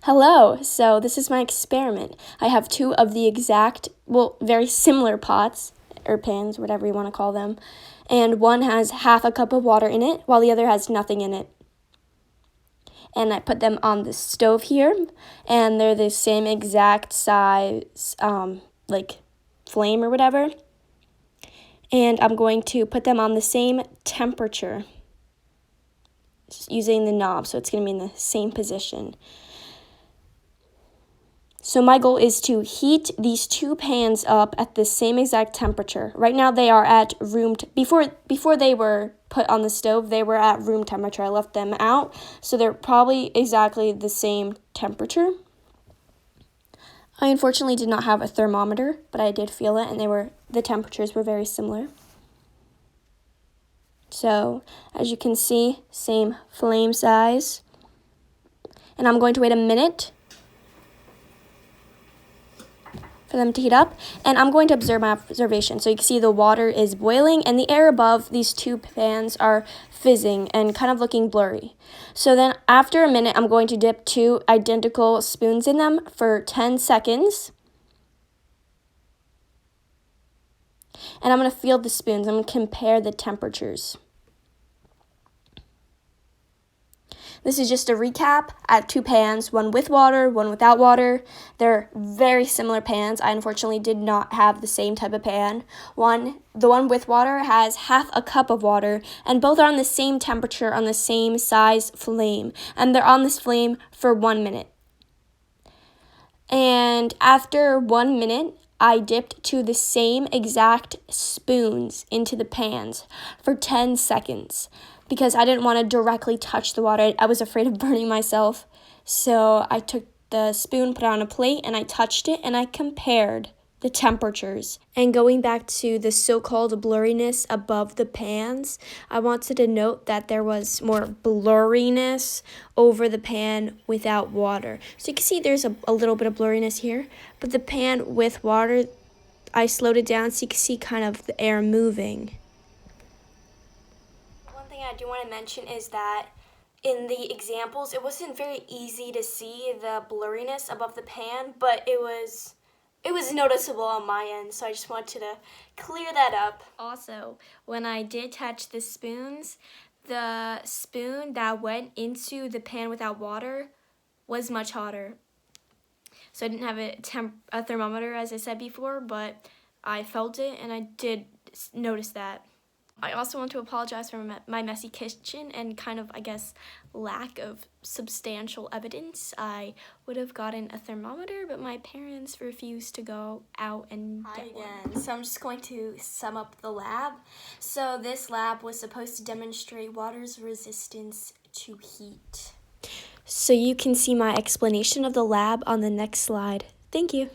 Hello, so this is my experiment. I have two of the exact, very similar pots, or pans, whatever you want to call them, and one has half a cup of water in it, while the other has nothing in it. And I put them on the stove here, and they're the same exact size, like flame or whatever. And I'm going to put them on the same temperature, using the knob, so it's going to be in the same position. So my goal is to heat these two pans up at the same exact temperature. Right now they are at before they were put on the stove, they were at room temperature. I left them out, so they're probably exactly the same temperature. I unfortunately did not have a thermometer, but I did feel it, and the temperatures were very similar. So, as you can see, same flame size. And I'm going to wait a minute for them to heat up, and I'm going to observe my observation. So you can see the water is boiling and the air above these two pans are fizzing and kind of looking blurry. So then after a minute, I'm going to dip two identical spoons in them for 10 seconds. And I'm going to feel the spoons. I'm going to compare the temperatures. This is just a recap. I have two pans, one with water, one without water. They're very similar pans. I unfortunately did not have the same type of pan. The one with water has half a cup of water, and both are on the same temperature on the same size flame. And they're on this flame for 1 minute. And after 1 minute, I dipped to the same exact spoons into the pans for 10 seconds. Because I didn't want to directly touch the water. I was afraid of burning myself. So I took the spoon, put it on a plate, and I touched it, and I compared the temperatures. And going back to the so-called blurriness above the pans, I wanted to note that there was more blurriness over the pan without water. So you can see there's a little bit of blurriness here, but the pan with water, I slowed it down so you can see kind of the air moving. I do want to mention is that in the examples, it wasn't very easy to see the blurriness above the pan, but it was noticeable on my end, so I just wanted to clear that up. Also, when I did touch the spoons, the spoon that went into the pan without water was much hotter. So I didn't have a thermometer, as I said before, but I felt it, and I did notice that. I also want to apologize for my messy kitchen and kind of, I guess, lack of substantial evidence. I would have gotten a thermometer, but my parents refused to go out and get one. So I'm just going to sum up the lab. So this lab was supposed to demonstrate water's resistance to heat. So you can see my explanation of the lab on the next slide. Thank you.